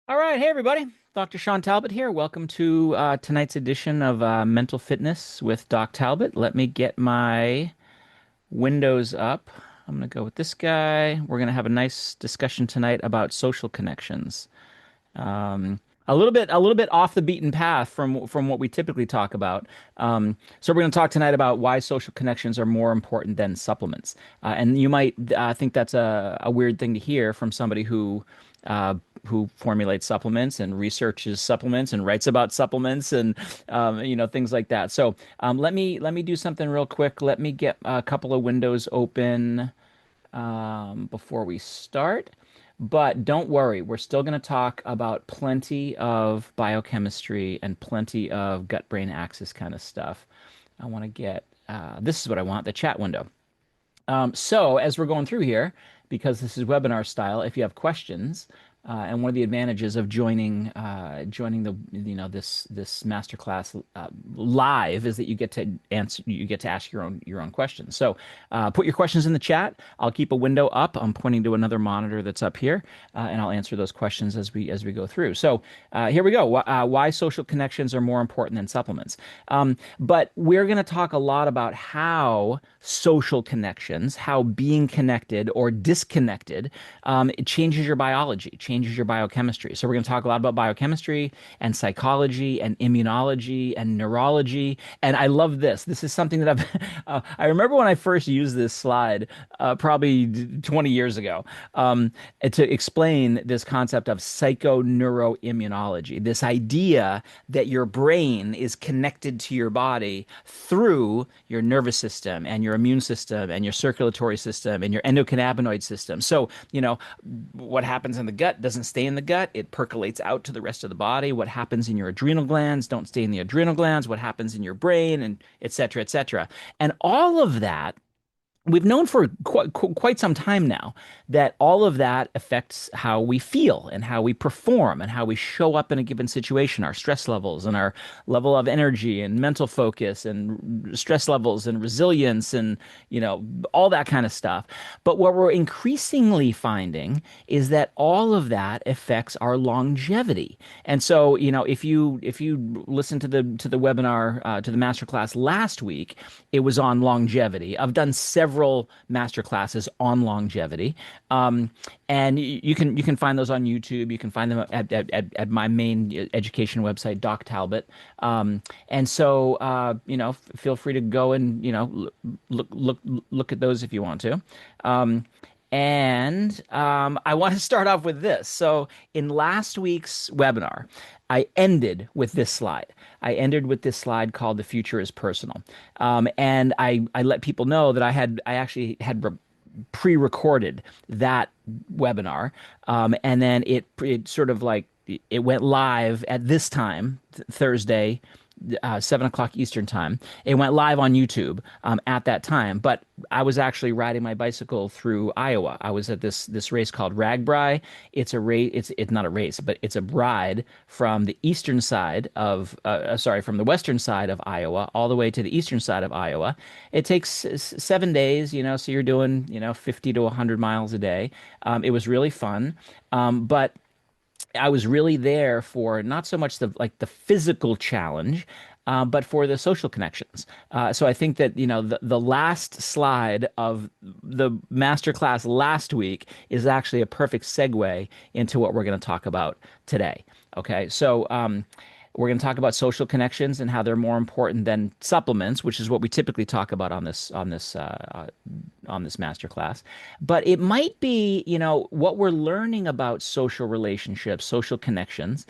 All right, hey everybody. Dr. Shawn Talbott here. Welcome to tonight's edition of Mental Fitness with Doc Talbot. Let me get my windows up. I'm going to go with this guy. We're going to have a nice discussion tonight about social connections. A little bit off the beaten path from what we typically talk about. So we're going to talk tonight about why social connections are more important than supplements. And you might think that's a weird thing to hear from somebody uh, who formulates supplements and researches supplements and writes about supplements and things like that. So let me do something real quick. Let me get a couple of windows open before we start. But don't worry, we're still going to talk about plenty of biochemistry and plenty of gut-brain axis kind of stuff. I want to get this is what I want, the chat window. So as we're going through here, because this is webinar style, if you have questions, and one of the advantages of joining the this masterclass live is that you get to ask your own questions. So put your questions in the chat. I'll keep a window up. I'm pointing to another monitor that's up here, and I'll answer those questions as we go through. So here we go. Why social connections are more important than supplements. But we're going to talk a lot about how social connections, how being connected or disconnected, it changes your biology, changes your biochemistry. So we're going to talk a lot about biochemistry and psychology and immunology and neurology. And I love this. This is something that I remember when I first used this slide, probably 20 years ago, to explain this concept of psychoneuroimmunology, this idea that your brain is connected to your body through your nervous system and your immune system and your circulatory system and your endocannabinoid system. So, what happens in the gut doesn't stay in the gut. It percolates out to the rest of the body. What happens in your adrenal glands don't stay in the adrenal glands. What happens in your brain, and et cetera, et cetera. And all of that we've known for quite some time now that all of that affects how we feel and how we perform and how we show up in a given situation, our stress levels and our level of energy and mental focus and stress levels and resilience and, all that kind of stuff. But what we're increasingly finding is that all of that affects our longevity. And so, if you listen to the webinar, to the masterclass last week, it was on longevity. I've done several master classes on longevity, and you can find those on YouTube. You can find them at my main education website, Doc Talbot. And so feel free to go and look at those if you want to. And I want to start off with this. So in last week's webinar, I ended with this slide. I ended with this slide called "The Future is Personal," and I let people know that I actually had pre-recorded that webinar, and then it sort of like it went live at this time, Thursday, 7 o'clock Eastern time. It went live on YouTube at that time, but I was actually riding my bicycle through Iowa. I was at this race called RAGBRAI. It's a race. It's not a race, but it's a ride from the eastern side of from the western side of Iowa all the way to the eastern side of Iowa. It takes 7 days, so you're doing 50 to 100 miles a day. It was really fun, but I was really there for not so much the physical challenge, but for the social connections. So I think that the last slide of the masterclass last week is actually a perfect segue into what we're going to talk about today. Okay, so we're going to talk about social connections and how they're more important than supplements, which is what we typically talk about on this masterclass. But it might be, what we're learning about social relationships, social connections,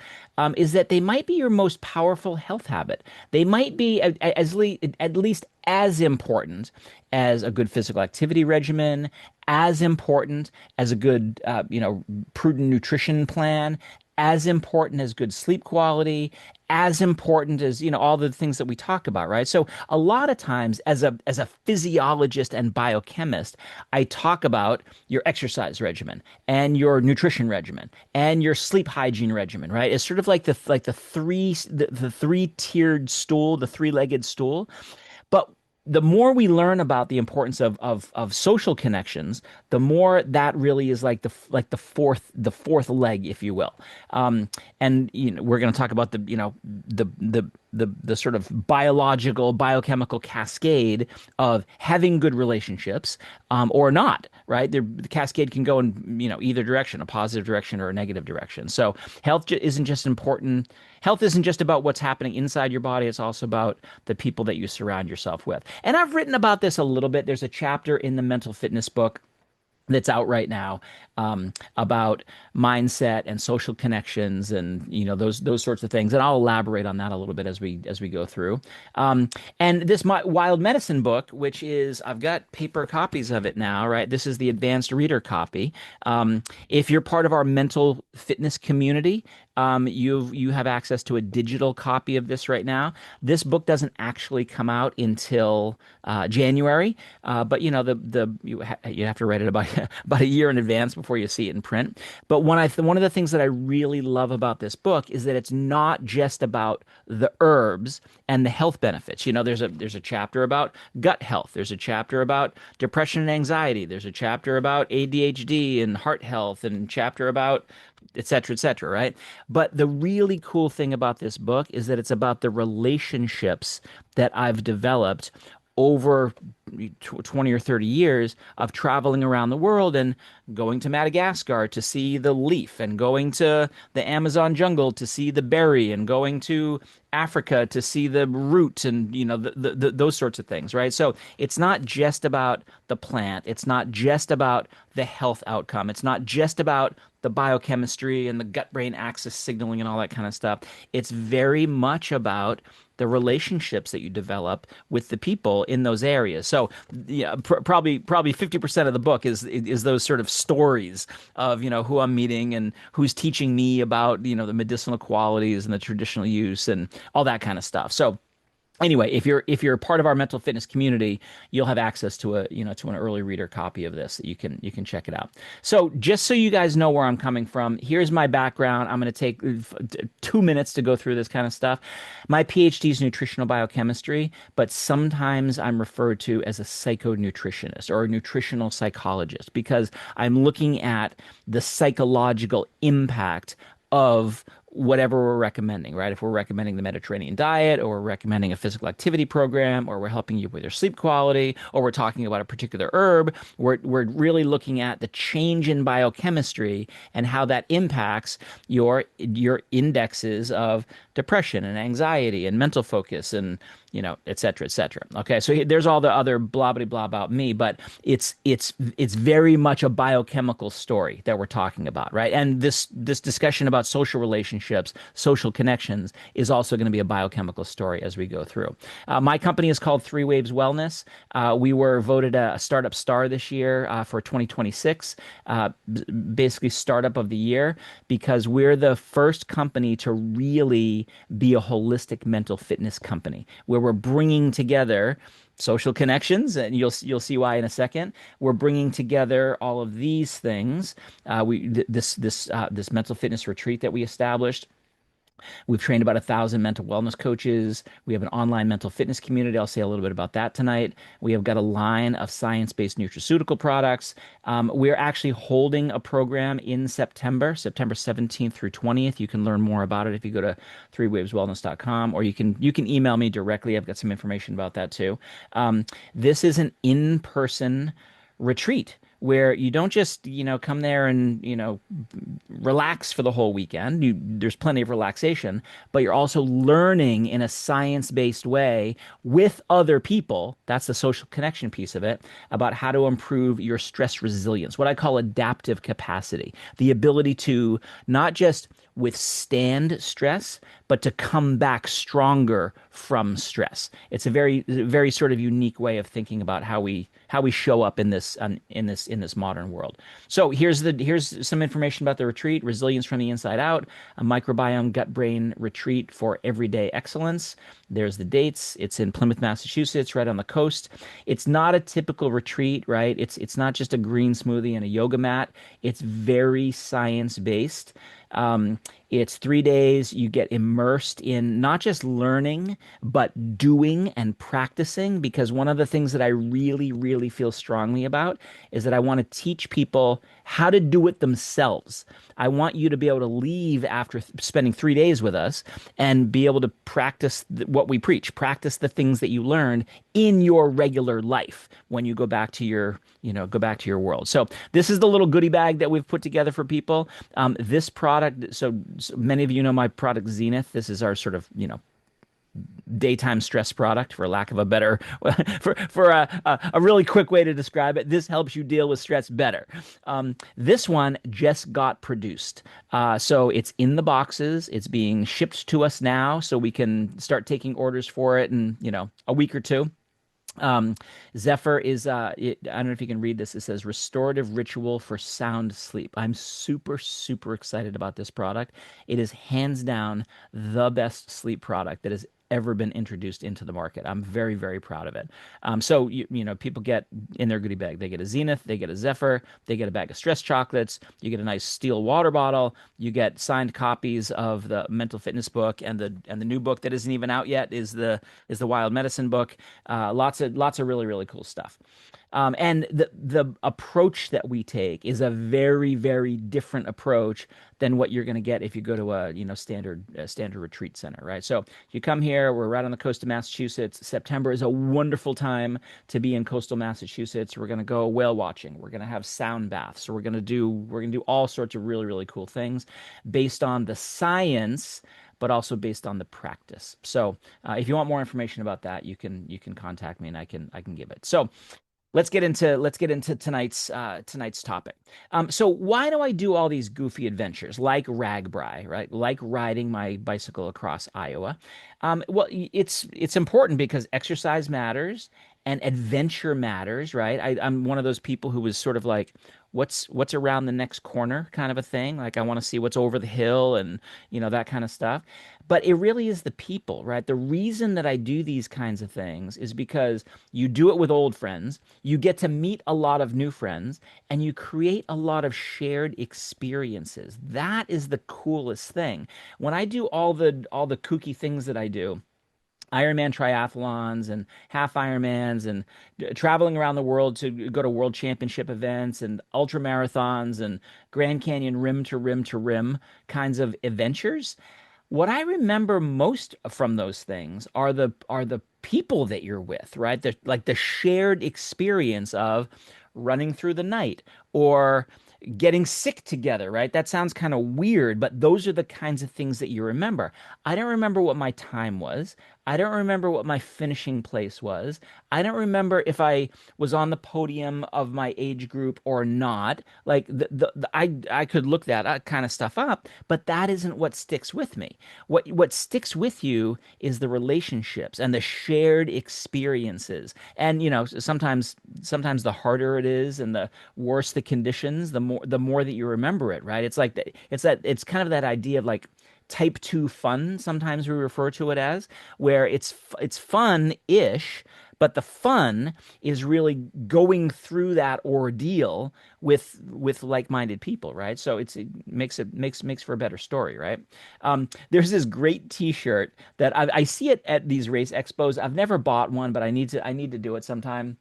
is that they might be your most powerful health habit. They might be at least as important as a good physical activity regimen, as important as a good, prudent nutrition plan, as important as good sleep quality, as important as all the things that we talk about, right? So a lot of times as a physiologist and biochemist, I talk about your exercise regimen and your nutrition regimen and your sleep hygiene regimen, right? It's sort of like the three tiered stool, the three-legged stool. But the more we learn about the importance of social connections, the more that really is like the fourth leg, if you will. Um, and we're going to talk about the sort of biological biochemical cascade of having good relationships, or not, right? The cascade can go in either direction, a positive direction or a negative direction. So isn't just important. Health isn't just about what's happening inside your body. It's also about the people that you surround yourself with. And I've written about this a little bit. There's a chapter in the mental fitness book that's out right now, about mindset and social connections, and those sorts of things. And I'll elaborate on that a little bit as we go through. Um, and this Wild Medicine book, which is, I've got paper copies of it now, right? This is the advanced reader copy. If you're part of our mental fitness community, you have access to a digital copy of this right now. This book doesn't actually come out until January, but you have to write it about about a year in advance before you see it in print. But one of the things that I really love about this book is that it's not just about the herbs and the health benefits. There's a chapter about gut health. There's a chapter about depression and anxiety. There's a chapter about ADHD and heart health, and chapter about et cetera, right? But the really cool thing about this book is that it's about the relationships that I've developed over 20 or 30 years of traveling around the world and going to Madagascar to see the leaf, and going to the Amazon jungle to see the berry, and going to Africa to see the root, and those sorts of things, right? So it's not just about the plant. It's not just about the health outcome. It's not just about the biochemistry and the gut-brain axis signaling and all that kind of stuff. It's very much about the relationships that you develop with the people in those areas. So, yeah, probably 50% of the book is those sort of stories of who I'm meeting and who's teaching me about the medicinal qualities and the traditional use and all that kind of stuff. So anyway, if you're a part of our mental fitness community, you'll have access to an early reader copy of this that you can check it out. So just so you guys know where I'm coming from, here's my background. I'm going to take 2 minutes to go through this kind of stuff. My PhD is nutritional biochemistry, but sometimes I'm referred to as a psychonutritionist or a nutritional psychologist, because I'm looking at the psychological impact of whatever we're recommending, right? If we're recommending the Mediterranean diet, or we're recommending a physical activity program, or we're helping you with your sleep quality, or we're talking about a particular herb, we're really looking at the change in biochemistry and how that impacts your indexes of depression and anxiety and mental focus, and et cetera, et cetera. Okay, so there's all the other blah blah blah about me, but it's very much a biochemical story that we're talking about, right? And this discussion about social relationships, social connections, is also going to be a biochemical story as we go through. My company is called Three Waves Wellness. We were voted a startup star this year, for 2026, basically startup of the year, because we're the first company to really be a holistic mental fitness company, where we're bringing together social connections, and you'll see why in a second. We're bringing together all of these things. This mental fitness retreat that we established. We've trained about 1,000 mental wellness coaches. We have an online mental fitness community. I'll say a little bit about that tonight. We have got a line of science-based nutraceutical products. We're actually holding a program in September 17th through 20th. You can learn more about it if you go to threewaveswellness.com, or you can email me directly. I've got some information about that too. This is an in-person retreat where you don't just come there and relax for the whole weekend. There's plenty of relaxation, but you're also learning in a science-based way with other people. That's the social connection piece of it, about how to improve your stress resilience, what I call adaptive capacity, the ability to not just withstand stress, but to come back stronger from stress. It's a very sort of unique way of thinking about how we show up in this modern world. So here's some information about the retreat: resilience from the inside out, a microbiome gut brain retreat for everyday excellence. There's the dates. It's in Plymouth, Massachusetts, right on the coast. It's not a typical retreat, right? It's not just a green smoothie and a yoga mat. It's very science based. It's 3 days. You get immersed in not just learning, but doing and practicing. Because one of the things that I really, really feel strongly about is that I want to teach people how to do it themselves. I want you to be able to leave after spending 3 days with us and be able to practice what we preach, practice the things that you learned in your regular life when you go back to go back to your world. So this is the little goodie bag that we've put together for people. This product, so many of you know my product Zenith. This is our sort of, daytime stress product, for lack of a better, for a really quick way to describe it. This helps you deal with stress better. This one just got produced. So it's in the boxes. It's being shipped to us now, so we can start taking orders for it in, a week or two. Um, Zephyr is I don't know if you can read this. It says restorative ritual for sound sleep. I'm super, super excited about this product. It is hands down the best sleep product that has ever been introduced into the market. I'm very, very proud of it. So people get in their goodie bag. They get a Zenith, they get a Zephyr, they get a bag of stress chocolates, you get a nice steel water bottle, you get signed copies of the mental fitness book, and the new book that isn't even out yet is the wild medicine book. Lots of really, really cool stuff. And the approach that we take is a very, very different approach than what you're going to get if you go to a standard retreat center, right? So you come here, we're right on the coast of Massachusetts. September is a wonderful time to be in coastal Massachusetts. We're going to go whale watching. We're going to have sound baths. So we're going to do all sorts of really, really cool things based on the science, but also based on the practice. So if you want more information about that, you can contact me, and I can give it. So let's get into tonight's topic. So why do I do all these goofy adventures like RAGBRAI, right? Like riding my bicycle across Iowa. Well, it's important because exercise matters and adventure matters, right? I'm one of those people who was sort of like, what's around the next corner kind of a thing. Like, I want to see what's over the hill, and that kind of stuff. But it really is the people, right? The reason that I do these kinds of things is because you do it with old friends, you get to meet a lot of new friends, and you create a lot of shared experiences. That is the coolest thing. When I do all the kooky things that I do, Ironman triathlons and half Ironmans, and traveling around the world to go to world championship events and ultra marathons and Grand Canyon rim to rim to rim kinds of adventures. What I remember most from those things are the people that you're with, right? The shared experience of running through the night, or getting sick together, right? That sounds kind of weird, but those are the kinds of things that you remember. I don't remember what my time was. I don't remember what my finishing place was. I don't remember if I was on the podium of my age group or not. Like, I could look that kind of stuff up, but that isn't what sticks with me. What sticks with you is the relationships and the shared experiences. And sometimes the harder it is and the worse the conditions, the more that you remember it, right? It's kind of that idea of like type 2 fun, sometimes we refer to it as, where it's fun-ish, but the fun is really going through that ordeal with like-minded people, right? So it makes for a better story, right? There's this great T-shirt that I see it at these race expos. I've never bought one, but I need to do it sometime.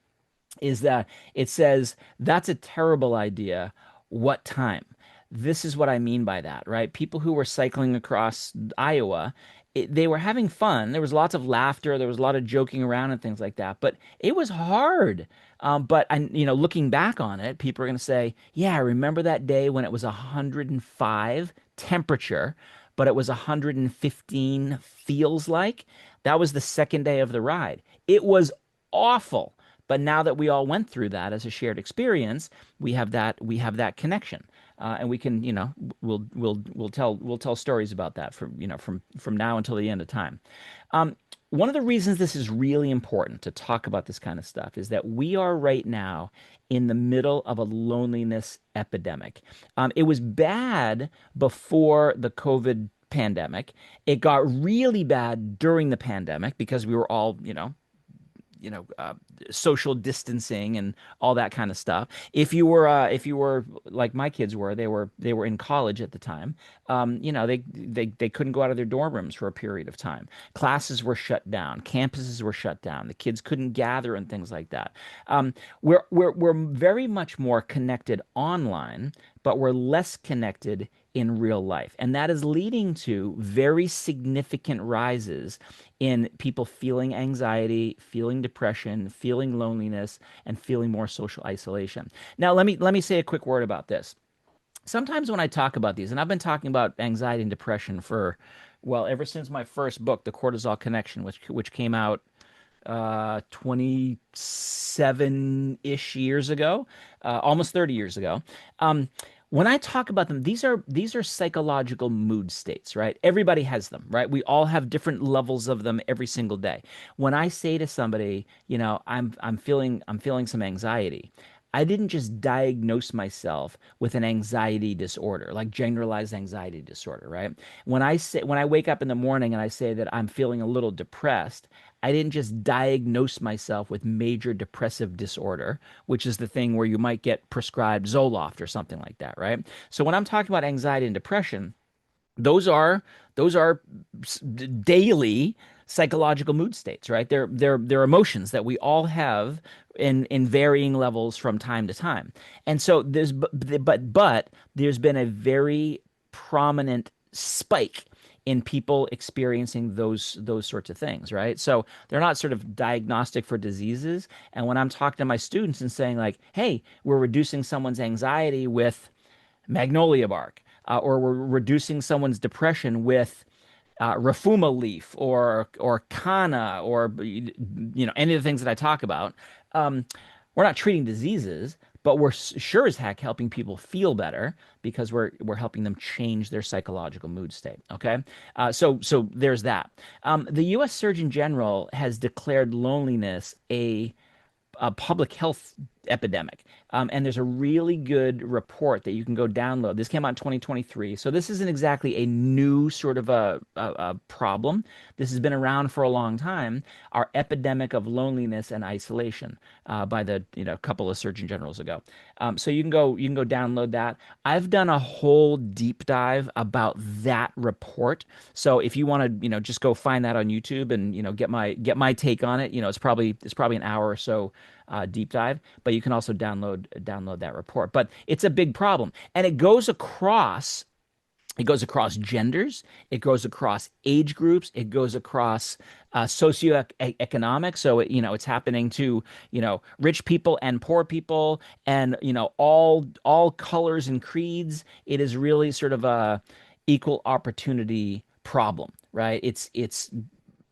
Is that it says, "That's a terrible idea. What time?" This is what I mean by that, right? People who were cycling across Iowa, they were having fun. There was lots of laughter. There was a lot of joking around and things like that. But it was hard. Looking back on it, people are going to say, "Yeah, I remember that day when it was 105 temperature, but it was 115 feels like." That was the second day of the ride. It was awful. But now that we all went through that as a shared experience, we have that connection, and we can, we'll tell stories about that from now until the end of time. One of the reasons this is really important to talk about this kind of stuff is that we are right now in the middle of a loneliness epidemic. It was bad before the COVID pandemic. It got really bad during the pandemic because we were all, social distancing and all that kind of stuff. If you were like my kids were, they were in college at the time. They couldn't go out of their dorm rooms for a period of time. Classes were shut down, campuses were shut down. The kids couldn't gather and things like that. We're very much more connected online, but we're less connected in real life. And that is leading to very significant rises in people feeling anxiety, feeling depression, feeling loneliness, and feeling more social isolation. Now, let me say a quick word about this. Sometimes when I talk about these, and I've been talking about anxiety and depression for, well, ever since my first book, The Cortisol Connection, which came out 27-ish years ago, almost 30 years ago. Um, when I talk about them, these are psychological mood states, right? Everybody has them, right? We all have different levels of them every single day. When I say to somebody, I'm feeling some anxiety, I didn't just diagnose myself with an anxiety disorder, like generalized anxiety disorder, right? When I wake up in the morning and I say that I'm feeling a little depressed, I didn't just diagnose myself with major depressive disorder, which is the thing where you might get prescribed Zoloft or something like that, right? So when I'm talking about anxiety and depression, those are those are daily psychological mood states, right? They're emotions that we all have in varying levels from time to time. And so but there's been a very prominent spike in people experiencing those sorts of things, right? So they're not sort of diagnostic for diseases. And when I'm talking to my students and saying like, "Hey, we're reducing someone's anxiety with magnolia bark, or we're reducing someone's depression with rafuma leaf or kana or any of the things that I talk about. Um, we're not treating diseases, but we're sure as heck helping people feel better because we're helping them change their psychological mood state. Okay, so there's that. The U.S. Surgeon General has declared loneliness a public health epidemic. And there's a really good report that you can go download. This came out in 2023. So this isn't exactly a new sort of a problem. This has been around for a long time. Our epidemic of loneliness and isolation by the couple of surgeon generals ago. So you can go download that. I've done a whole deep dive about that report. So if you want to just go find that on YouTube and get my take on it. It's probably an hour or so deep dive, but you can also download that report. But it's a big problem, and it goes across genders, it goes across age groups, it goes across socioeconomic. So it's happening to rich people and poor people, and all colors and creeds. It is really sort of a equal opportunity problem, right? It's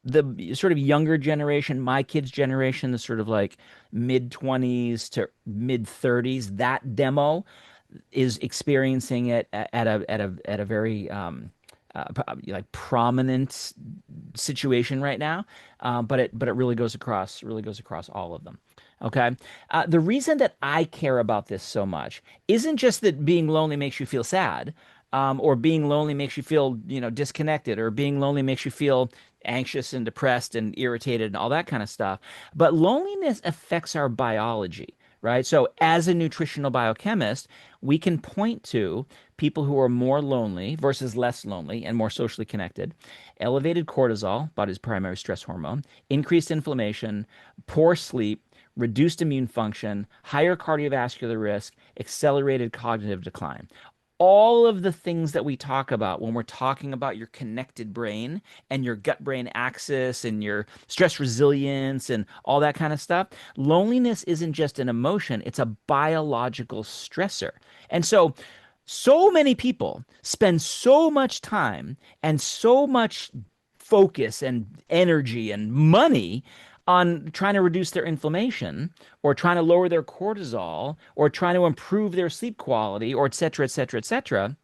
the sort of younger generation, my kids' generation, the sort of like mid 20s to mid 30s, that demo is experiencing it at a very like prominent situation right now. But it really goes across all of them. Okay. The reason that I care about this so much isn't just that being lonely makes you feel sad, or being lonely makes you feel, disconnected, or being lonely makes you feel anxious and depressed and irritated and all that kind of stuff. But loneliness affects our biology, right? So, as a nutritional biochemist, we can point to people who are more lonely versus less lonely and more socially connected, elevated cortisol, body's primary stress hormone, increased inflammation, poor sleep, reduced immune function, higher cardiovascular risk, accelerated cognitive decline. All of the things that we talk about when we're talking about your connected brain and your gut brain axis and your stress resilience and all that kind of stuff, loneliness isn't just an emotion, it's a biological stressor. And so many people spend so much time and so much focus and energy and money on trying to reduce their inflammation or trying to lower their cortisol or trying to improve their sleep quality or et cetera, et cetera, et cetera,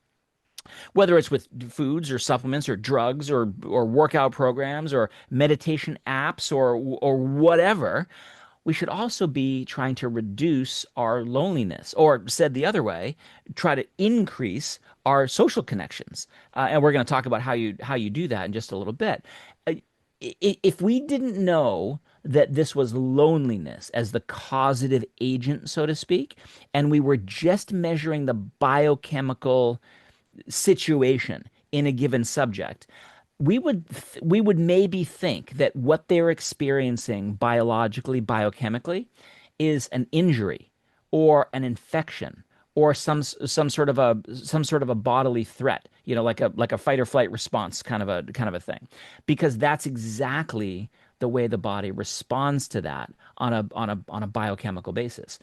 whether it's with foods or supplements or drugs or workout programs or meditation apps or whatever. We should also be trying to reduce our loneliness, or said the other way, try to increase our social connections. And we're going to talk about how you do that in just a little bit. If we didn't know that this was loneliness as the causative agent, so to speak, and we were just measuring the biochemical situation in a given subject, we would maybe think that what they're experiencing biologically, biochemically, is an injury or an infection or some sort of a bodily threat, like a fight or flight response kind of a thing, because that's exactly the way the body responds to that on a biochemical basis.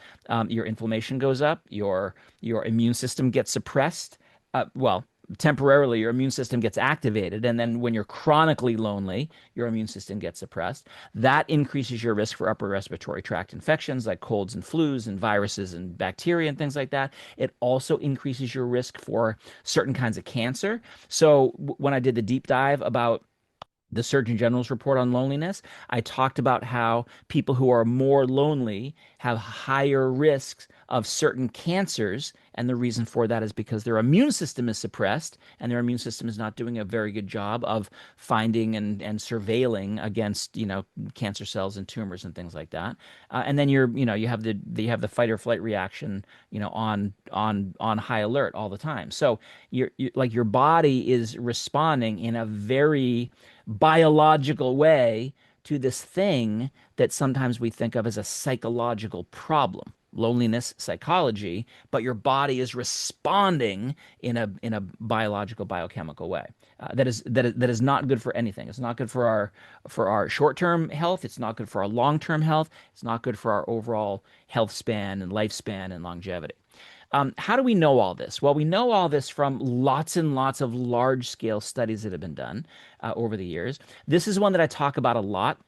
Your inflammation goes up, your immune system gets suppressed. Well, temporarily your immune system gets activated, and then when you're chronically lonely, your immune system gets suppressed. That increases your risk for upper respiratory tract infections like colds and flus and viruses and bacteria and things like that. It also increases your risk for certain kinds of cancer. So when I did the deep dive about the Surgeon General's report on loneliness, I talked about how people who are more lonely have higher risks of certain cancers. And the reason for that is because their immune system is suppressed and their immune system is not doing a very good job of finding and surveilling against, cancer cells and tumors and things like that. And then you have the fight or flight reaction, on high alert all the time. So like your body is responding in a very biological way to this thing that sometimes we think of as a psychological problem, loneliness psychology, but your body is responding in a biological biochemical way, that is not good for anything. It's not good for our short-term health. It's not good for our long-term health. It's not good for our overall health span and lifespan and longevity. How do we know all this? Well, we know all this from lots and lots of large scale studies that have been done over the years. This is one that I talk about a lot,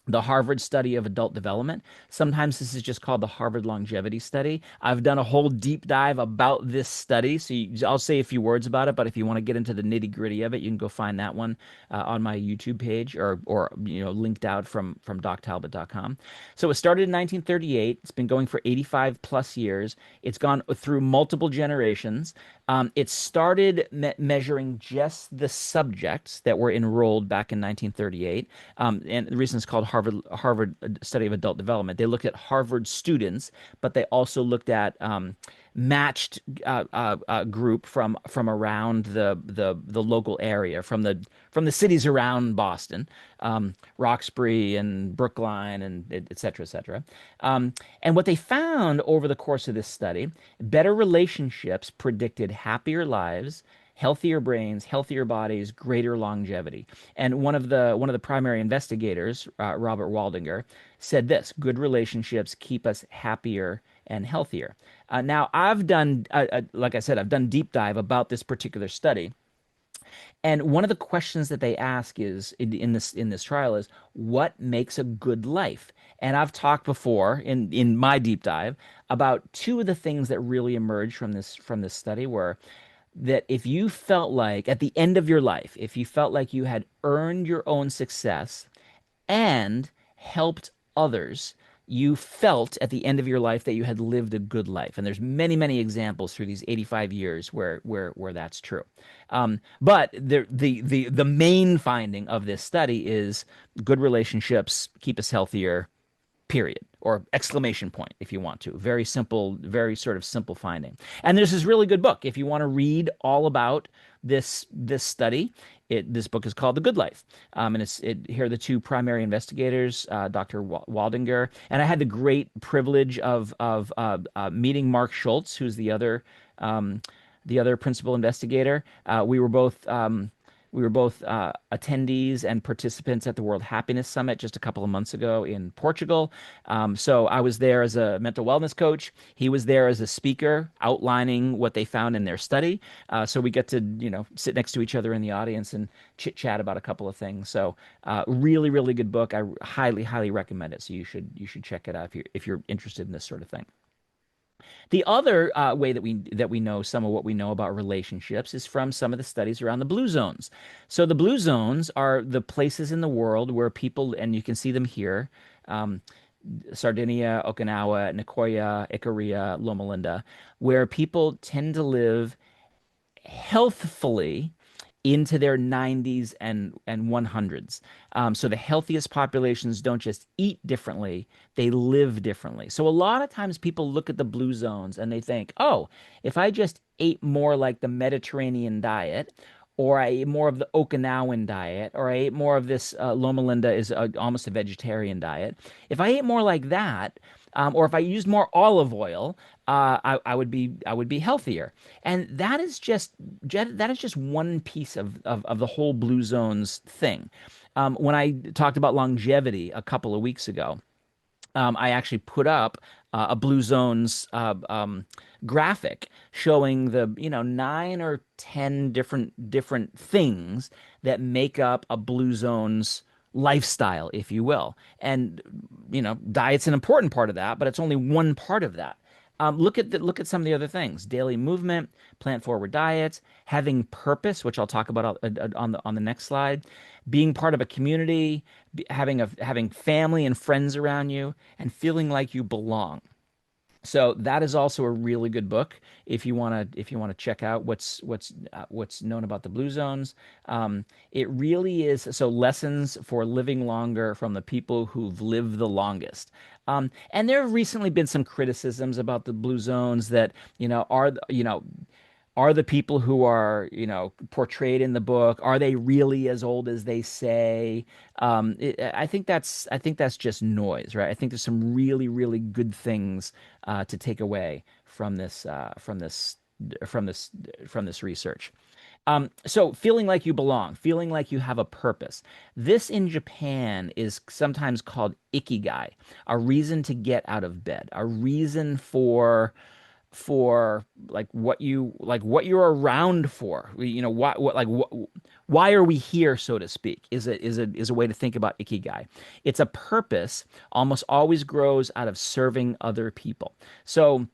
the Harvard study of adult development. Sometimes this is just called the Harvard longevity study. I've done a whole deep dive about this study, so I'll say a few words about it. But if you want to get into the nitty gritty of it, you can go find that one on my YouTube page, or linked out from doctalbot.com. So it started in 1938. It's been going for 85 plus years. It's gone through multiple generations. It started measuring just the subjects that were enrolled back in 1938. And the reason it's called Harvard Study of Adult Development, they looked at Harvard students, but they also looked at matched group from around the local area, from the cities around Boston, Roxbury and Brookline, and et cetera, et cetera. And what they found over the course of this study, better relationships predicted happier lives, healthier brains, healthier bodies, greater longevity. And one of the primary investigators, Robert Waldinger, said this: good relationships keep us happier and healthier. Now, like I said, I've done deep dive about this particular study. And one of the questions that they ask is in this trial is, what makes a good life? And I've talked before in my deep dive about two of the things that really emerged from this study were that if you felt like at the end of your life, if you felt like you had earned your own success and helped others, you felt at the end of your life that you had lived a good life. And there's many, many examples through these 85 years where that's true. But the main finding of this study is good relationships keep us healthier, period, or exclamation point if you want to. Very simple, very sort of simple finding. And there's this really good book if you want to read all about this study. This book is called The Good Life, and here are the two primary investigators, Dr. Waldinger, and I had the great privilege of meeting Mark Schultz, who's the other principal investigator. We were both attendees and participants at the World Happiness Summit just a couple of months ago in Portugal. So I was there as a mental wellness coach. He was there as a speaker outlining what they found in their study. So we get to, sit next to each other in the audience and chit chat about a couple of things. So really, really good book. I highly, highly recommend it. So you should check it out if you're interested in this sort of thing. The other way that we know some of what we know about relationships is from some of the studies around the blue zones. So the blue zones are the places in the world where people, and you can see them here, um, Sardinia, Okinawa, Nicoya, Ikaria, Loma Linda, where people tend to live healthfully into their 90s and 100s. So the healthiest populations don't just eat differently, they live differently. So a lot of times people look at the blue zones and they think, oh, if I just ate more like the Mediterranean diet, or I ate more of the Okinawan diet, or I ate more of this Loma Linda is almost a vegetarian diet. If I ate more like that, or if I used more olive oil, I would be healthier. And that is just one piece of the whole blue zones thing. When I talked about longevity a couple of weeks ago, I actually put up a Blue Zones graphic showing the 9 or 10 different things that make up a Blue Zones lifestyle, if you will. And diet's an important part of that, but it's only one part of that. Look at some of the other things: daily movement, plant forward diets, having purpose, which I'll talk about on the next slide, being part of a community, having family and friends around you, and feeling like you belong. So that is also a really good book if you want to check out what's known about the blue zones. It really is so lessons for living longer from the people who've lived the longest. And there have recently been some criticisms about the blue zones that are the people who are portrayed in the book, are they really as old as they say? I think that's just noise, right? I think there's some really good things to take away from this from this research. So feeling like you belong, feeling like you have a purpose. This in Japan is sometimes called ikigai, a reason to get out of bed, a reason for what you're around for. Why are we here, so to speak, is a way to think about ikigai. It's a purpose almost always grows out of serving other people. So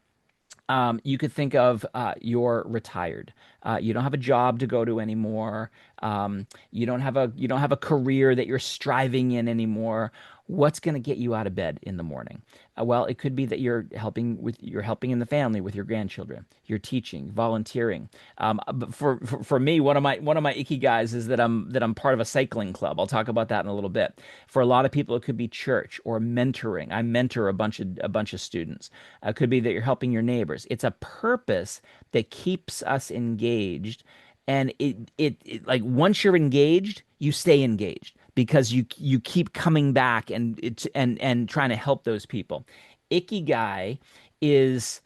you could think of you're retired. You don't have a job to go to anymore. You don't have a career that you're striving in anymore. What's going to get you out of bed in the morning? Well, it could be that you're helping in the family with your grandchildren. You're teaching, volunteering. But for me, one of my ikigais is that I'm part of a cycling club. I'll talk about that in a little bit. For a lot of people, it could be church or mentoring. I mentor a bunch of students. It could be that you're helping your neighbors. It's a purpose that keeps us engaged, and like once you're engaged, you stay engaged because you keep coming back and trying to help those people. Ikigai is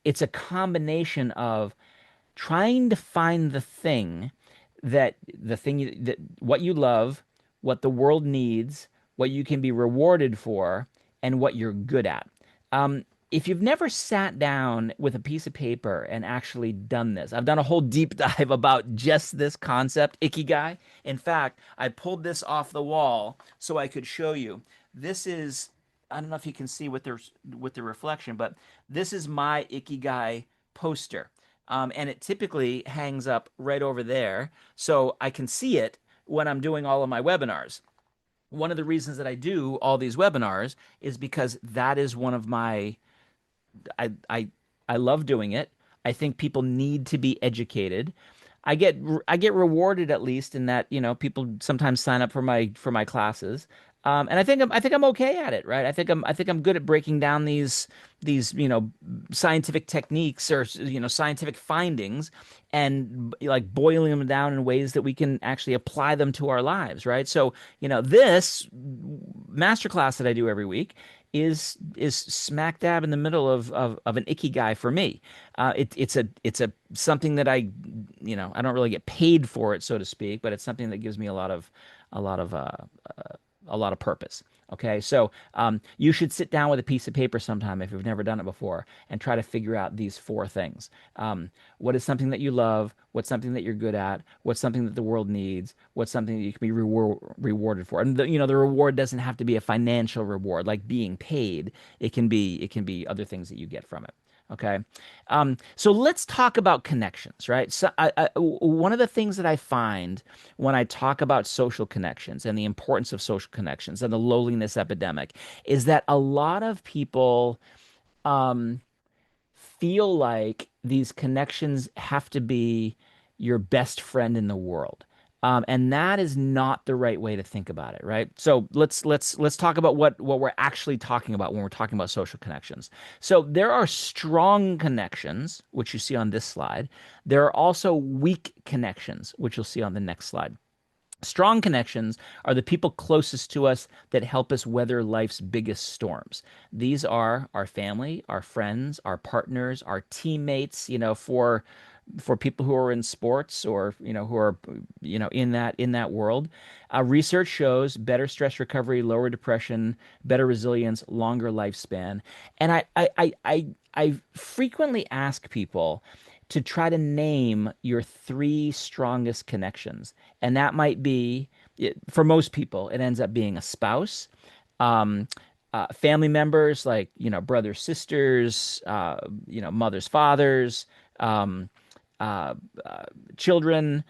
it's a combination of trying to find that what you love, what the world needs, what you can be rewarded for, and what you're good at. If you've never sat down with a piece of paper and actually done this, I've done a whole deep dive about just this concept, ikigai. In fact, I pulled this off the wall so I could show you. This is, I don't know if you can see with the reflection, but this is my ikigai poster. And it typically hangs up right over there, so I can see it when I'm doing all of my webinars. One of the reasons that I do all these webinars is because that is one of my I I I love doing it. I think people need to be educated. I get rewarded at least in that, people sometimes sign up for my classes. And I think I'm okay at it, right? I think I'm good at breaking down these scientific techniques or scientific findings and like boiling them down in ways that we can actually apply them to our lives, right? So, this masterclass that I do every week is smack dab in the middle of an ikigai for me. It's a something that I don't really get paid for it, so to speak, but it's something that gives me a lot of a lot of purpose. Okay, so you should sit down with a piece of paper sometime if you've never done it before and try to figure out these 4 things. What is something that you love? What's something that you're good at? What's something that the world needs? What's something that you can be rewarded for? And the reward doesn't have to be a financial reward like being paid. It can be other things that you get from it. Okay. So let's talk about connections, right? So one of the things that I find when I talk about social connections and the importance of social connections and the loneliness epidemic is that a lot of people feel like these connections have to be your best friend in the world. And that is not the right way to think about it, right? So let's talk about what we're actually talking about when we're talking about social connections. So there are strong connections, which you see on this slide. There are also weak connections, which you'll see on the next slide. Strong connections are the people closest to us that help us weather life's biggest storms. These are our family, our friends, our partners, our teammates, for people who are in sports or who are in that world. Research shows better stress recovery, lower depression, better resilience, longer lifespan. And I frequently ask people to try to name your three strongest connections. And that might be, for most people, it ends up being a spouse, um, family members like, brothers, sisters, mothers, fathers, um, uh, children.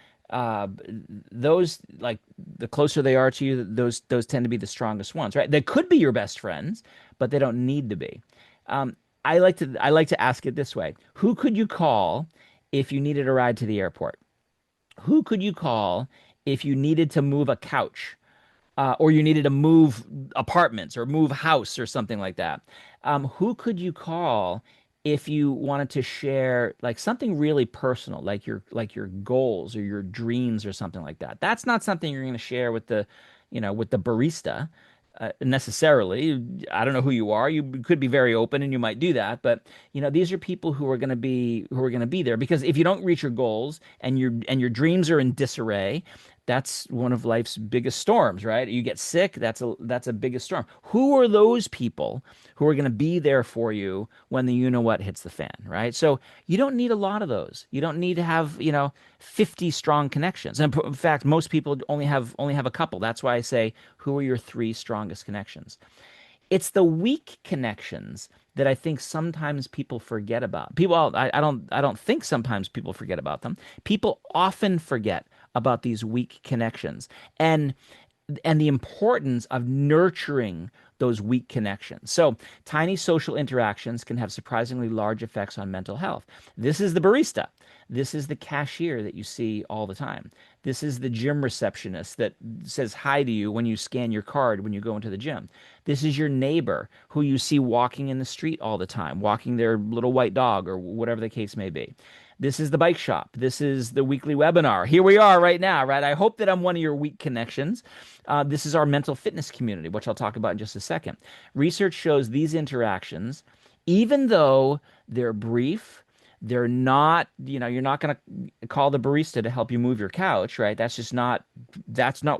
Those, like, the closer they are to you, those tend to be the strongest ones, right? They could be your best friends, but they don't need to be. Um, I like to ask it this way: who could you call if you needed a ride to the airport? Who could you call if you needed to move a couch? Or you needed to move apartments or move house or something like that. Who could you call if you wanted to share like something really personal, like your goals or your dreams or something like that? That's not something you're going to share with the barista. Necessarily. I don't know who you are. You could be very open and you might do that, but these are people who are going to be there because if you don't reach your goals and your dreams are in disarray, that's one of life's biggest storms, right? You get sick, that's a biggest storm. Who are those people who are going to be there for you when the you know what hits the fan, right? So you don't need a lot of those. You don't need to have, 50 strong connections. And in fact, most people only have a couple. That's why I say, who are your three strongest connections? It's the weak connections that I think sometimes people forget about. I don't think sometimes people forget about them. People often forget about these weak connections and the importance of nurturing those weak connections. So, tiny social interactions can have surprisingly large effects on mental health. This is the barista. This is the cashier that you see all the time. This is the gym receptionist that says hi to you when you scan your card when you go into the gym. This is your neighbor who you see walking in the street all the time, walking their little white dog or whatever the case may be. This is the bike shop. This is the weekly webinar. Here we are right now, right? I hope that I'm one of your weak connections. This is our mental fitness community, which I'll talk about in just a second. Research shows these interactions, even though they're brief, they're not, you're not going to call the barista to help you move your couch, right? That's not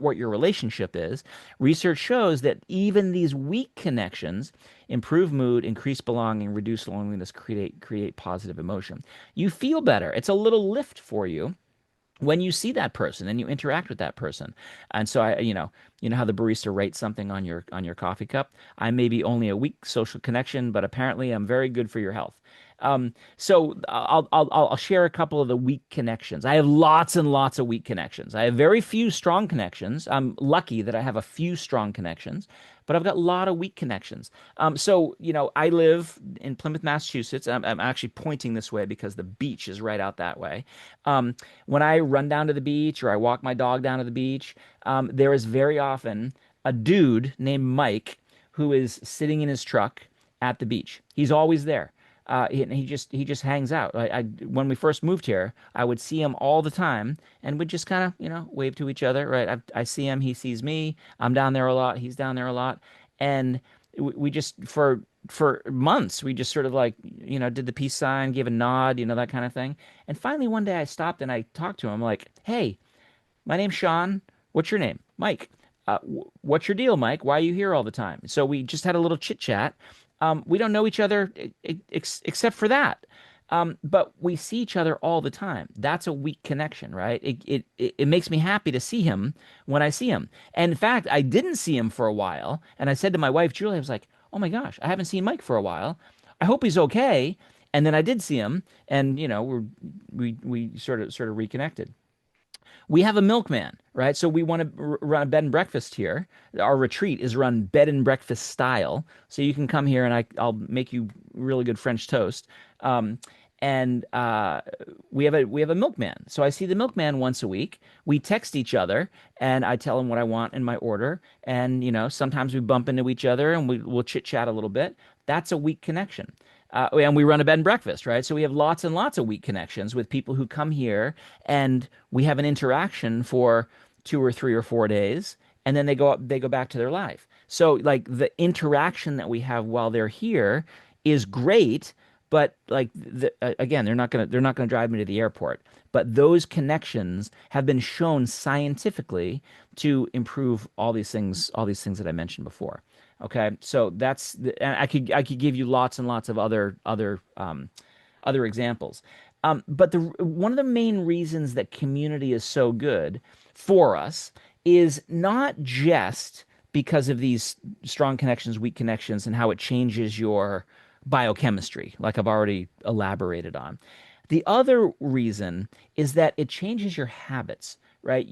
what your relationship is. Research shows that even these weak connections improve mood, increase belonging, reduce loneliness, create positive emotion. You feel better. It's a little lift for you when you see that person and you interact with that person. And so you know how the barista rates something on your coffee cup. I may be only a weak social connection, but apparently I'm very good for your health. So I'll share a couple of the weak connections. I have lots and lots of weak connections. I have very few strong connections. I'm lucky that I have a few strong connections, but I've got a lot of weak connections. So I live in Plymouth, Massachusetts. I'm actually pointing this way because the beach is right out that way. When I run down to the beach or I walk my dog down to the beach, there is very often a dude named Mike who is sitting in his truck at the beach. He's always there. He just hangs out. When we first moved here, I would see him all the time, and would just kind of wave to each other. Right, I see him, he sees me. I'm down there a lot. He's down there a lot, and we just for months we just sort of like did the peace sign, gave a nod, that kind of thing. And finally one day I stopped and I talked to him. I'm like, hey, my name's Sean. What's your name? Mike. What's your deal, Mike? Why are you here all the time? So we just had a little chit chat. We don't know each other except for that. But we see each other all the time. That's a weak connection, right? It makes me happy to see him when I see him. And in fact, I didn't see him for a while. And I said to my wife, Julie, I was like, oh my gosh, I haven't seen Mike for a while. I hope he's okay. And then I did see him, and we sort of reconnected. We have a milkman, right? So we want to run a bed and breakfast here. Our retreat is run bed and breakfast style. So you can come here and I'll make you really good French toast. and we have a milkman. So I see the milkman once a week. We text each other, and I tell him what I want in my order. And sometimes we bump into each other, and we'll chit chat a little bit. That's a weak connection. And we run a bed and breakfast, right? So we have lots and lots of weak connections with people who come here, and we have an interaction for 2 or 3 or 4 days, and then they go back to their life. So like the interaction that we have while they're here is great, but like again, they're not gonna drive me to the airport. But those connections have been shown scientifically to improve all these things that I mentioned before. Okay, so and I could give you lots and lots of other examples. But one of the main reasons that community is so good for us is not just because of these strong connections, weak connections, and how it changes your biochemistry, like I've already elaborated on. The other reason is that it changes your habits, right?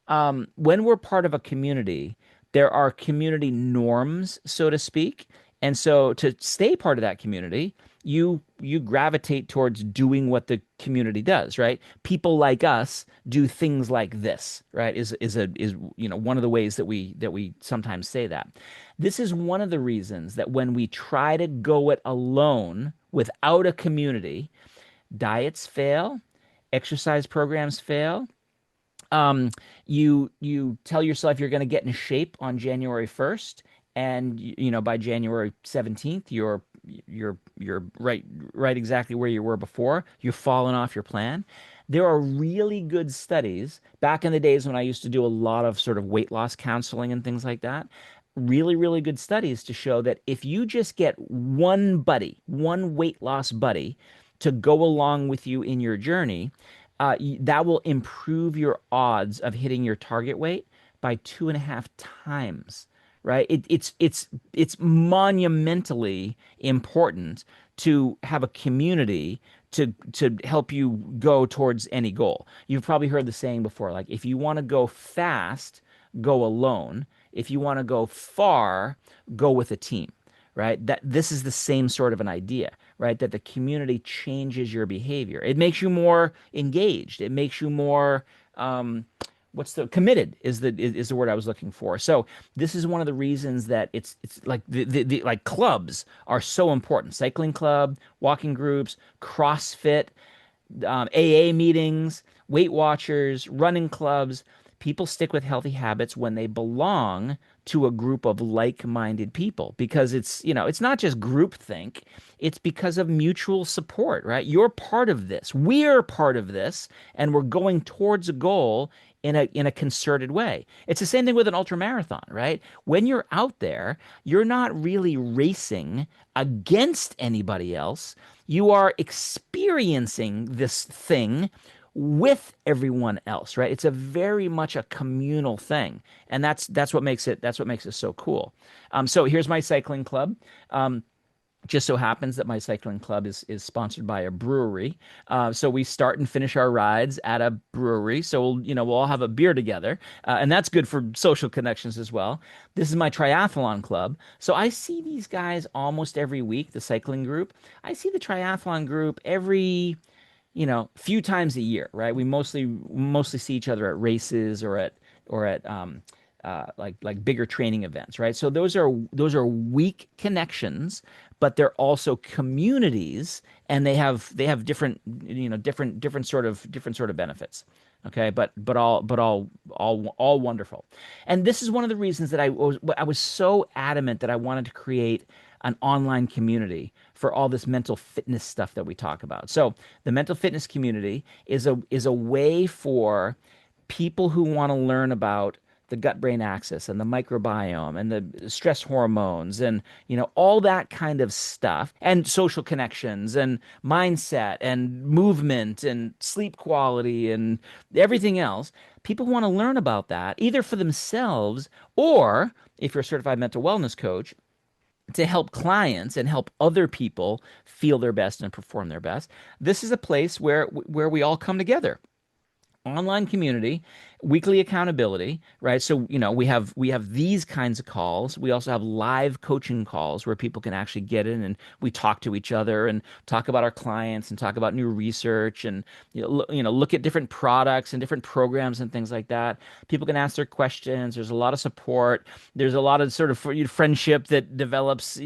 When we're part of a community, there are community norms, so to speak. And so to stay part of that community, you gravitate towards doing what the community does, right? People like us do things like this, right? Is one of the ways that we sometimes say that. This is one of the reasons that when we try to go it alone without a community, diets fail, exercise programs fail, you tell yourself you're going to get in shape on January 1st, and by January 17th you're right exactly where you were before. You've fallen off your plan. There are really good studies back in the days when I used to do a lot of sort of weight loss counseling and things like that. Really, really good studies to show that if you just get one weight loss buddy to go along with you in your journey, that will improve your odds of hitting your target weight by 2.5 times. Right? It's monumentally important to have a community to help you go towards any goal. You've probably heard the saying before, like if you want to go fast, go alone. If you want to go far, go with a team, right? That this is the same sort of an idea, right? That the community changes your behavior. It makes you more engaged. It makes you more what's the committed is the word I was looking for. So this is one of the reasons that it's like the like clubs are so important. Cycling club, walking groups, CrossFit, AA meetings, Weight Watchers, running clubs. People stick with healthy habits when they belong to a group of like-minded people because it's not just groupthink, it's because of mutual support, right? You're part of this. We're part of this, and we're going towards a goal in a concerted way. It's the same thing with an ultra marathon, right? When you're out there, you're not really racing against anybody else. You are experiencing this thing with everyone else, right? It's a very much a communal thing, and that's what makes it so cool. So here's my cycling club. Just so happens that my cycling club is sponsored by a brewery. So we start and finish our rides at a brewery. So we'll all have a beer together, and that's good for social connections as well. This is my triathlon club. So I see these guys almost every week. The cycling group. I see the triathlon group every few times a year, right? We mostly see each other at races or at like bigger training events, right? So those are weak connections, but they're also communities, and they have different sort of benefits. Okay, but all wonderful. And this is one of the reasons that I was so adamant that I wanted to create an online community for all this mental fitness stuff that we talk about. So the mental fitness community is a way for people who want to learn about the gut-brain axis and the microbiome and the stress hormones and all that kind of stuff, and social connections and mindset and movement and sleep quality and everything else. People want to learn about that either for themselves, or if you're a certified mental wellness coach, to help clients and help other people feel their best and perform their best. This is a place where we all come together. Online community. weekly accountability, right? So, we have these kinds of calls. We also have live coaching calls where people can actually get in and we talk to each other and talk about our clients and talk about new research and look at different products and different programs and things like that. People can ask their questions. There's a lot of support. There's a lot of sort of friendship that develops,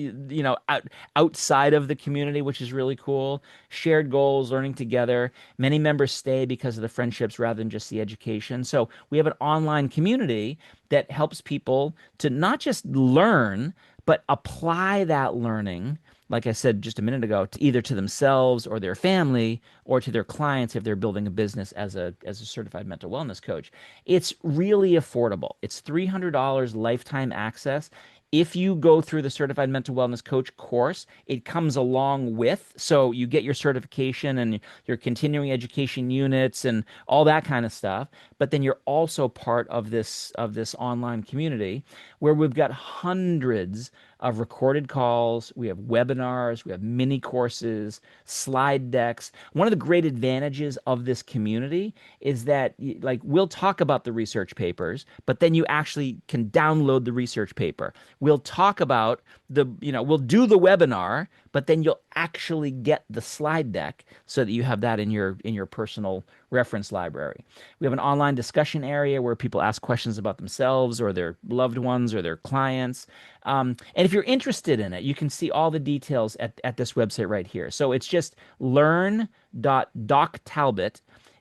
outside of the community, which is really cool. Shared goals, learning together. Many members stay because of the friendships rather than just the education. So we have an online community that helps people to not just learn, but apply that learning, like I said just a minute ago, to either to themselves or their family or to their clients if they're building a business as a certified mental wellness coach. It's really affordable. It's $300 lifetime access. If you go through the certified mental wellness coach course, it comes along with, so you get your certification and your continuing education units and all that kind of stuff. But then you're also part of this online community where we've got hundreds of recorded calls. We have webinars, we have mini courses, slide decks. One of the great advantages of this community is that like we'll talk about the research papers, but then you actually can download the research paper. We'll talk about we'll do the webinar, but then you'll actually get the slide deck so that you have that in your personal reference library. We have an online discussion area where people ask questions about themselves or their loved ones or their clients. And if you're interested in it, you can see all the details at this website right here. So it's just learn.doctalbot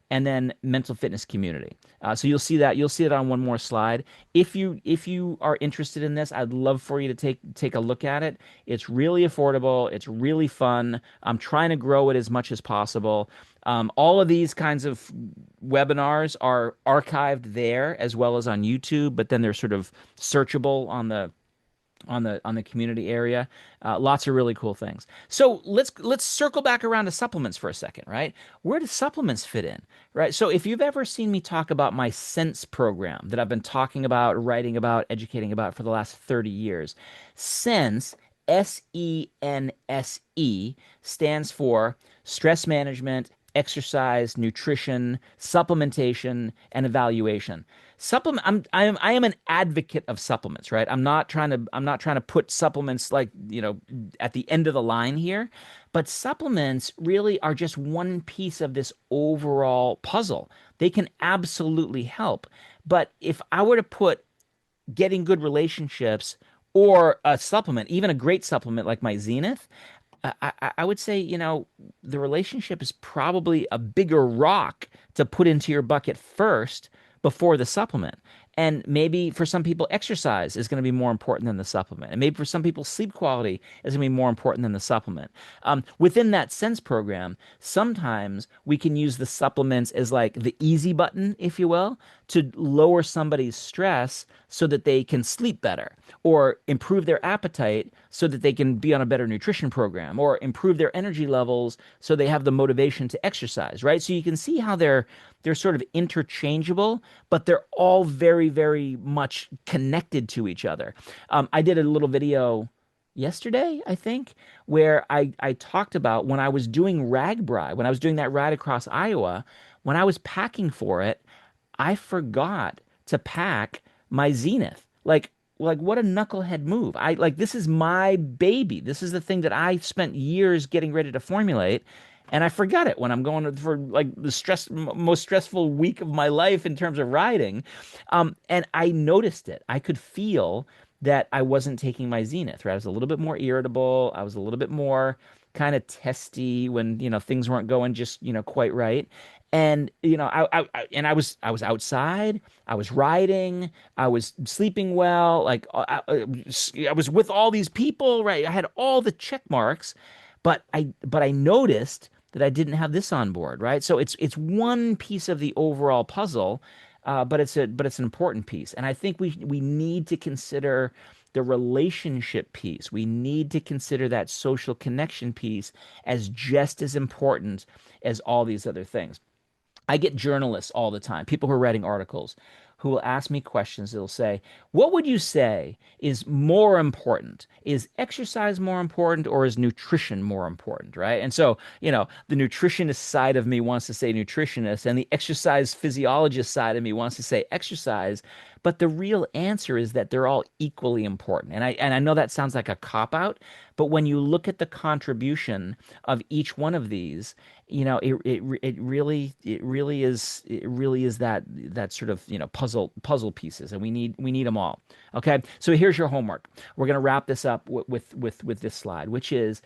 and then mental fitness community. So you'll see it on one more slide. If you are interested in this, I'd love for you to take a look at it. It's really affordable. It's really fun. I'm trying to grow it as much as possible. All of these kinds of webinars are archived there as well as on YouTube, but then they're sort of searchable on the community area. Lots of really cool things. So let's circle back around to supplements for a second, right? Where do supplements fit in, right? So if you've ever seen me talk about my Sense program that I've been talking about, writing about, educating about for the last 30 years, Sense, SENSE, stands for stress management, exercise, nutrition, supplementation, and evaluation. I am an advocate of supplements, right? I'm not trying to put supplements like, at the end of the line here, but supplements really are just one piece of this overall puzzle. They can absolutely help. But if I were to put getting good relationships or a supplement, even a great supplement like my Zenith, I would say, the relationship is probably a bigger rock to put into your bucket first before the supplement. And maybe for some people, exercise is going to be more important than the supplement. And maybe for some people, sleep quality is going to be more important than the supplement. Within that Sense program, sometimes we can use the supplements as like the easy button, if you will, to lower somebody's stress so that they can sleep better or improve their appetite so that they can be on a better nutrition program or improve their energy levels so they have the motivation to exercise, right? So you can see how they're sort of interchangeable, but they're all very, very much connected to each other. I did a little video yesterday, I think, where I talked about when I was doing RAGBRAI, when I was doing that ride across Iowa, when I was packing for it, I forgot to pack my Zenith. Like what a knucklehead move. This is my baby. This is the thing that I spent years getting ready to formulate. And I forgot it when I'm going for like the most stressful week of my life in terms of riding. And I noticed it. I could feel that I wasn't taking my Zenith, right? I was a little bit more irritable. I was a little bit more kind of testy when, things weren't going just, quite right. And, I was outside, I was riding, I was sleeping well, like I was with all these people, right? I had all the check marks, but I noticed that I didn't have this on board, right? So it's one piece of the overall puzzle, but it's an important piece, and I think we need to consider the relationship piece. We need to consider that social connection piece as just as important as all these other things. I get journalists all the time, people who are writing articles, who will ask me questions. They'll say, what would you say is more important? Is exercise more important or is nutrition more important? Right. And so, the nutritionist side of me wants to say nutritionist, and the exercise physiologist side of me wants to say exercise. But the real answer is that they're all equally important. And I know that sounds like a cop out, but when you look at the contribution of each one of these, it really is that sort of puzzle pieces, and we need them all. Okay, so here's your homework. We're gonna wrap this up with this slide, which is,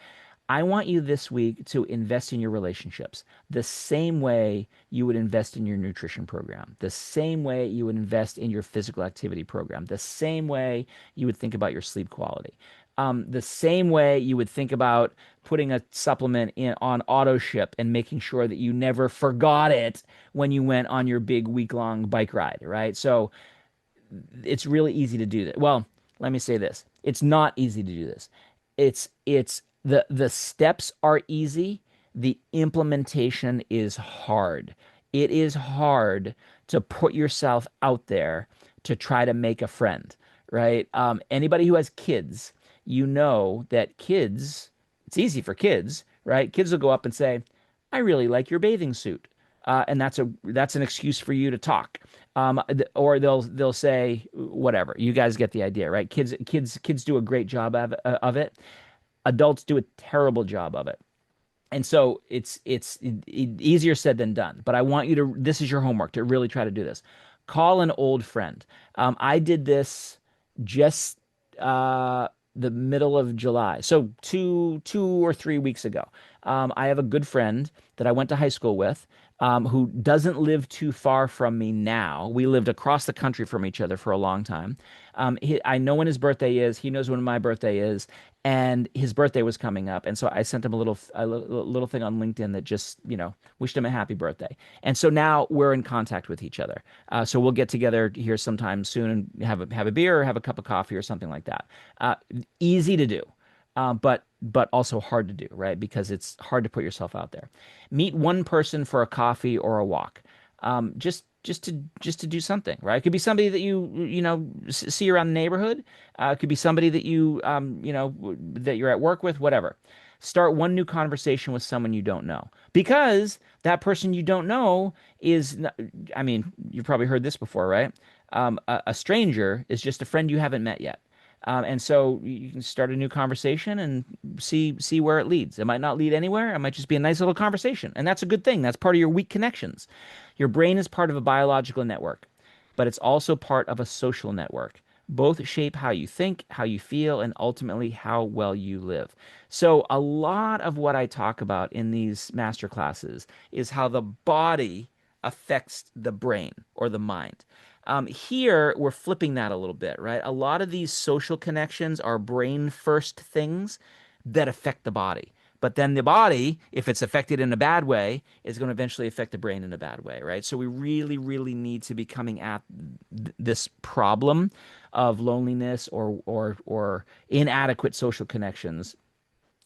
I want you this week to invest in your relationships the same way you would invest in your nutrition program, the same way you would invest in your physical activity program, the same way you would think about your sleep quality. The same way you would think about putting a supplement in on auto ship and making sure that you never forgot it when you went on your big week-long bike ride, right? So it's really easy to do that. Well, let me say this. It's not easy to do this. The steps are easy. The implementation is hard. It is hard to put yourself out there to try to make a friend, right? Anybody who has kids, you know that kids, it's easy for kids, right? Kids will go up and say, I really like your bathing suit. And that's an excuse for you to talk. Or they'll say whatever. You guys get the idea, right? Kids do a great job of it. Adults do a terrible job of it. And so it's easier said than done. But I want you to, this is your homework, to really try to do this. Call an old friend. I did this just the middle of July. So 2 or 3 weeks ago. I have a good friend that I went to high school with, who doesn't live too far from me now. We lived across the country from each other for a long time. I know when his birthday is. He knows when my birthday is, and his birthday was coming up. And so I sent him a little thing on LinkedIn that just, wished him a happy birthday. And so now we're in contact with each other. So we'll get together here sometime soon and have a beer or have a cup of coffee or something like that. Easy to do. But also hard to do, right? Because it's hard to put yourself out there. Meet one person for a coffee or a walk, just to do something, right? It could be somebody that see around the neighborhood. It could be somebody that that you're at work with, whatever. Start one new conversation with someone you don't know, because that person you don't know is, I mean, you've probably heard this before, right? A stranger is just a friend you haven't met yet. And so you can start a new conversation and see where it leads. It might not lead anywhere. It might just be a nice little conversation. And that's a good thing. That's part of your weak connections. Your brain is part of a biological network, but it's also part of a social network. Both shape how you think, how you feel, and ultimately how well you live. So a lot of what I talk about in these master classes is how the body affects the brain or the mind. Here, we're flipping that a little bit, right? A lot of these social connections are brain first things that affect the body. But then the body, if it's affected in a bad way, is going to eventually affect the brain in a bad way, right? So we really, really need to be coming at this problem of loneliness or inadequate social connections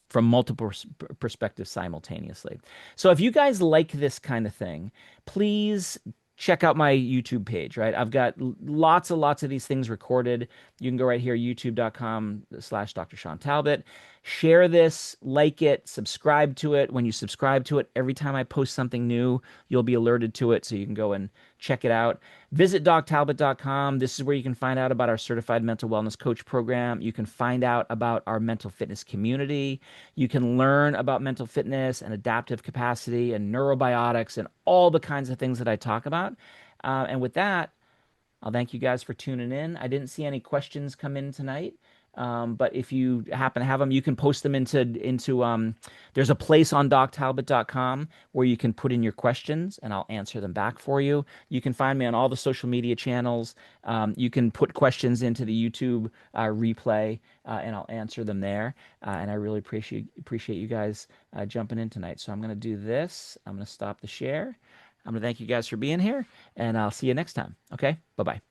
from multiple perspectives simultaneously. So if you guys like this kind of thing, please check out my YouTube page, right? I've got lots and lots of these things recorded. You can go right here, youtube.com/Dr. Shawn Talbott. Share this, like it, subscribe to it. When you subscribe to it, every time I post something new, you'll be alerted to it, so you can go and check it out. Visit doctalbot.com. This is where you can find out about our certified mental wellness coach program. You can find out about our mental fitness community. You can learn about mental fitness and adaptive capacity and neurobiotics and all the kinds of things that I talk about. And with that, I'll thank you guys for tuning in. I didn't see any questions come in tonight. But if you happen to have them, you can post them into there's a place on doctalbot.com where you can put in your questions and I'll answer them back for you. You can find me on all the social media channels. You can put questions into the YouTube replay and I'll answer them there. And I really appreciate you guys jumping in tonight. So I'm going to do this. I'm going to stop the share. I'm going to thank you guys for being here, and I'll see you next time. Okay? Bye-bye.